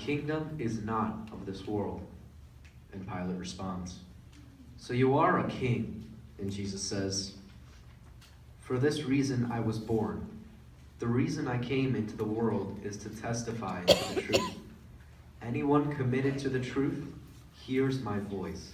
kingdom is not of this world. And Pilate responds, So you are a king. and Jesus says, For this reason I was born. The reason I came into the world is to testify to the truth. Anyone committed to the truth hears my voice.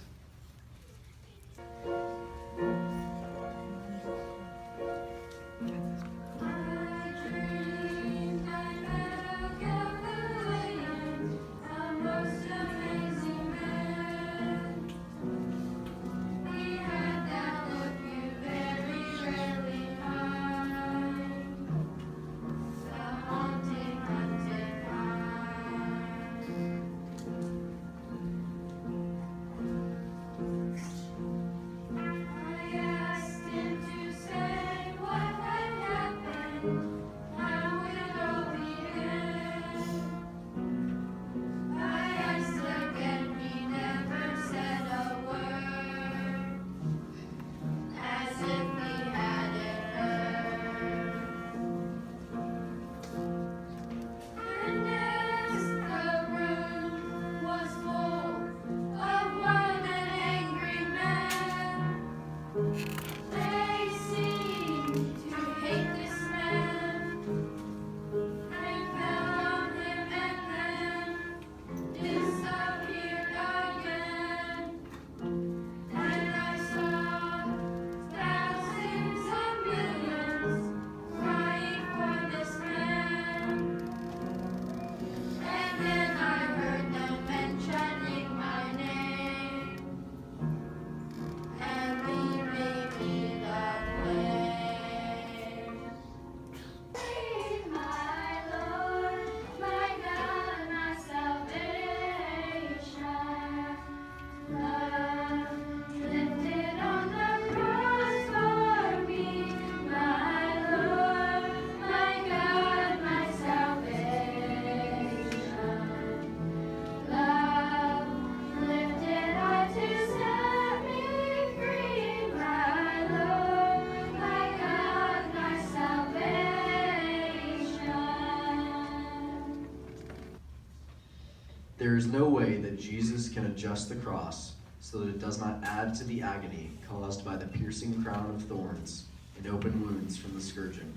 There is no way that Jesus can adjust the cross so that it does not add to the agony caused by the piercing crown of thorns and open wounds from the scourging.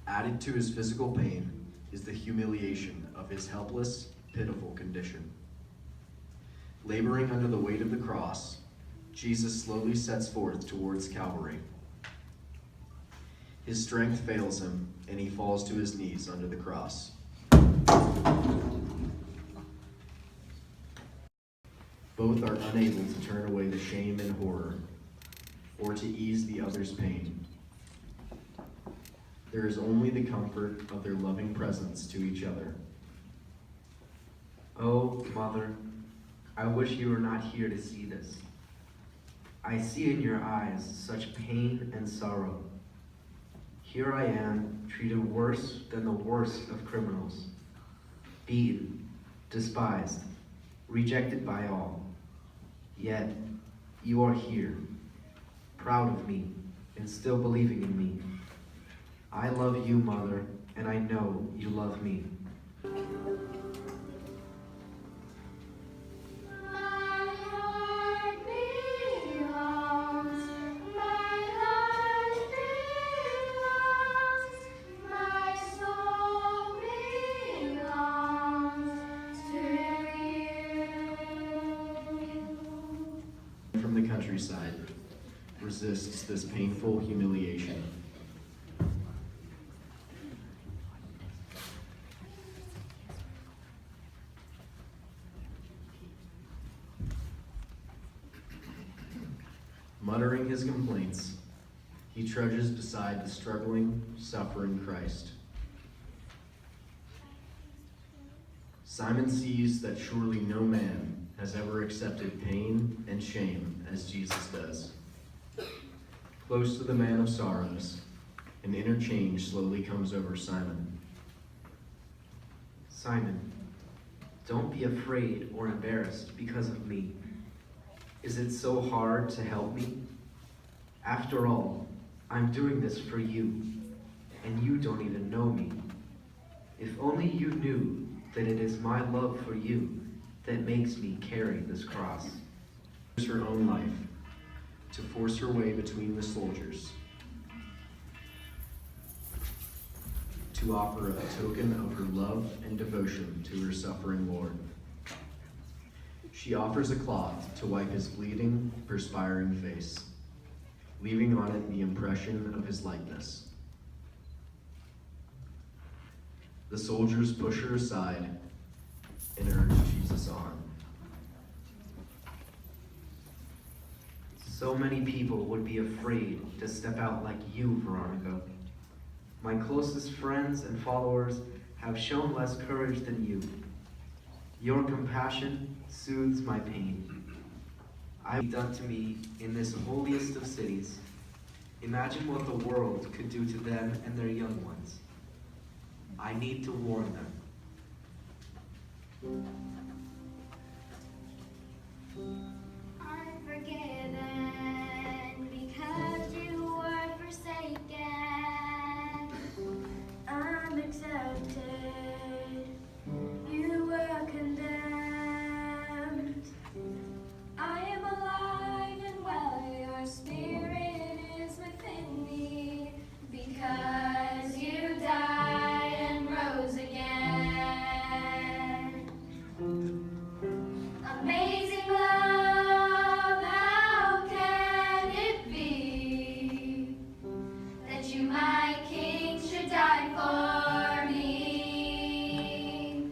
Added to his physical pain is the humiliation of his helpless, pitiful condition. Laboring under the weight of the cross, Jesus slowly sets forth towards Calvary. His strength fails him, and he falls to his knees under the cross. Both are unable to turn away the shame and horror, or to ease the other's pain. There is only the comfort of their loving presence to each other. Oh, Mother, I wish you were not here to see this. I see in your eyes such pain and sorrow. Here I am, treated worse than the worst of criminals, beaten, despised, rejected by all. Yet, you are here, proud of me, and still believing in me. I love you, Mother, and I know you love me. From the countryside, resists this painful humiliation. Muttering his complaints, he trudges beside the struggling, suffering Christ. Simon sees that surely no man has ever accepted pain and shame as Jesus does. Close to the man of sorrows, an inner change slowly comes over Simon. Simon, don't be afraid or embarrassed because of me. Is it so hard to help me? After all, I'm doing this for you, and you don't even know me. If only you knew that it is my love for you that makes me carry this cross. Her own life to force her way between the soldiers, to offer a token of her love and devotion to her suffering Lord. She offers a cloth to wipe his bleeding, perspiring face, leaving on it the impression of his likeness. The soldiers push her aside and urge Jesus on. So many people would be afraid to step out like you, Veronica. My closest friends and followers have shown less courage than you. Your compassion soothes my pain. I done to me in this holiest of cities. Imagine what the world could do to them and their young ones. I need to warn them. I'm forgiven because you were forsaken. I'm accepted. You were condemned. I am alive and well. Your spirit is within me because you died and rose again. Amazing love, how can it be that you, my King, should die for me?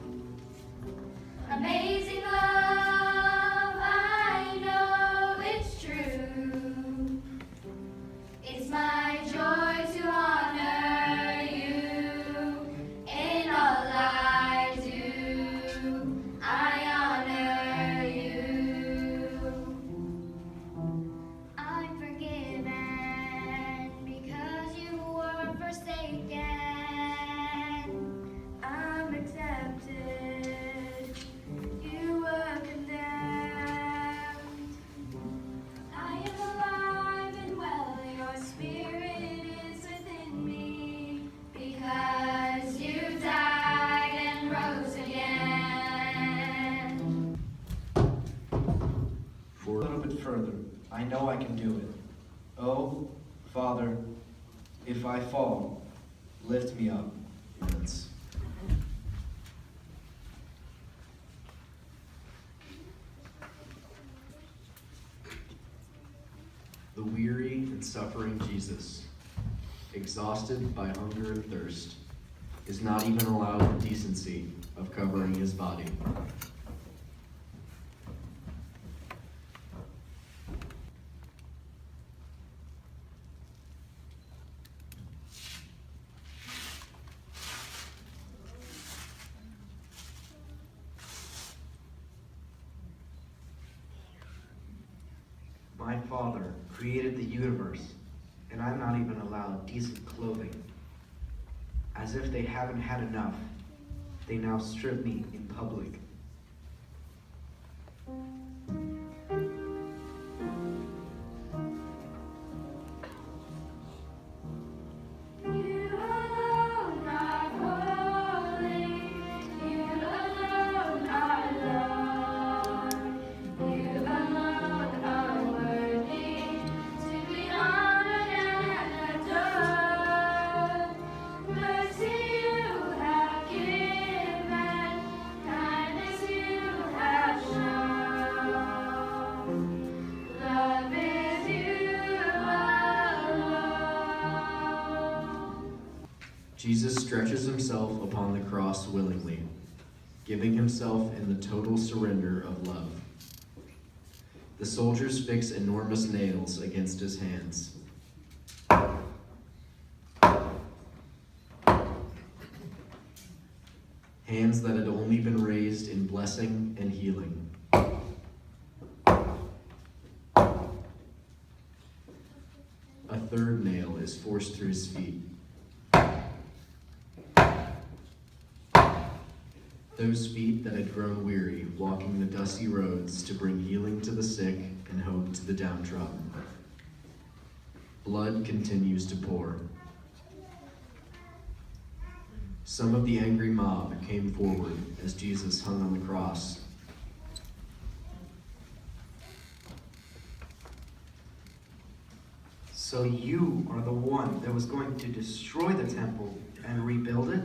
Amazing love, I know it's true. It's my joy to honor you in all I do. I honor you. I'm forgiven because you were forsaken. I'm accepted. You were condemned. I am alive and well. Your spirit is within me because you died and rose again. For A little bit further. I know I can do it. Oh, Father, if I fall, lift me up. Hintz. The weary and suffering Jesus, exhausted by hunger and thirst, is not even allowed the decency of covering his body. My Father created the universe, and I'm not even allowed decent clothing. As if they haven't had enough, they now strip me in public. You alone are holy. You alone are Lord. You alone are worthy to be honored and adored. Mercy you have given, kindness you have shown. Love is you alone. Jesus stretches himself upon the cross willingly, giving himself in the total surrender of love. The soldiers fix enormous nails against his hands. Hands that had only been raised in blessing and healing. A third nail is forced through his feet. Those feet that had grown weary, walking the dusty roads to bring healing to the sick and hope to the downtrodden. Blood continues to pour. Some of the angry mob came forward as Jesus hung on the cross. So you are the one that was going to destroy the temple and rebuild it?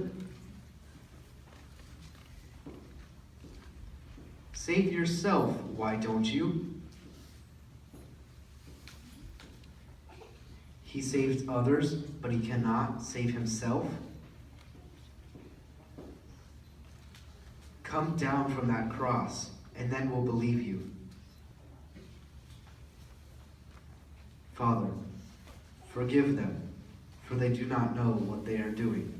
Save yourself, why don't you? He saved others, but he cannot save himself? Come down from that cross, and then we'll believe you. Father, forgive them, for they do not know what they are doing.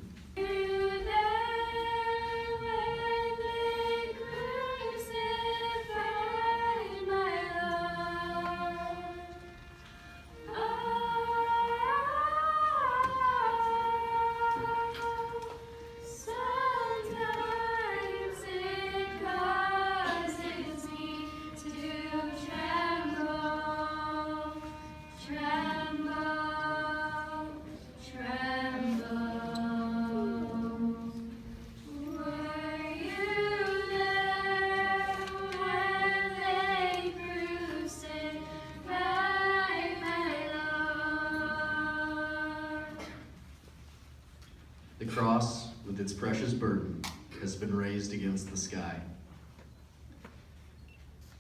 The cross, with its precious burden, has been raised against the sky.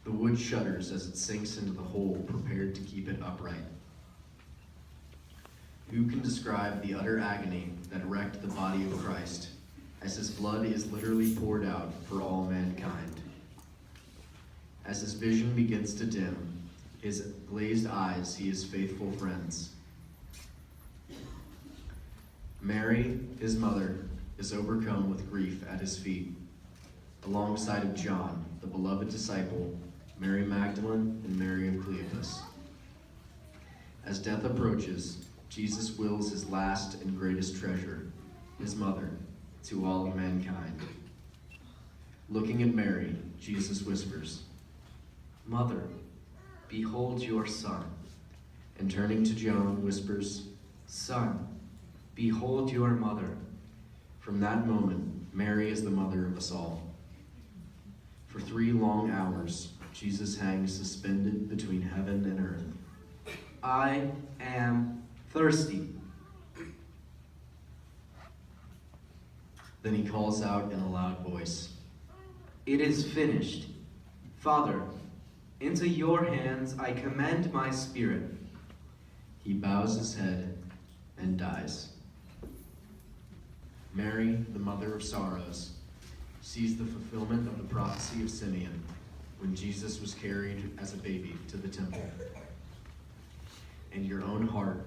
The wood shudders as it sinks into the hole prepared to keep it upright. Who can describe the utter agony that wrecked the body of Christ, as his blood is literally poured out for all mankind? As his vision begins to dim, his glazed eyes see his faithful friends. Mary, his mother, is overcome with grief at his feet, alongside of John, the beloved disciple, Mary Magdalene, and Mary of Cleopas. As death approaches, Jesus wills his last and greatest treasure, his mother, to all of mankind. Looking at Mary, Jesus whispers, Mother, behold your son. and turning to John, whispers, Son, behold your mother. From that moment, Mary is the mother of us all. For 3 long hours, Jesus hangs suspended between heaven and earth. I am thirsty. Then he calls out in a loud voice, It is finished. Father, into your hands I commend my spirit. He bows his head and dies. Mary, the mother of sorrows, sees the fulfillment of the prophecy of Simeon when Jesus was carried as a baby to the temple. And your own heart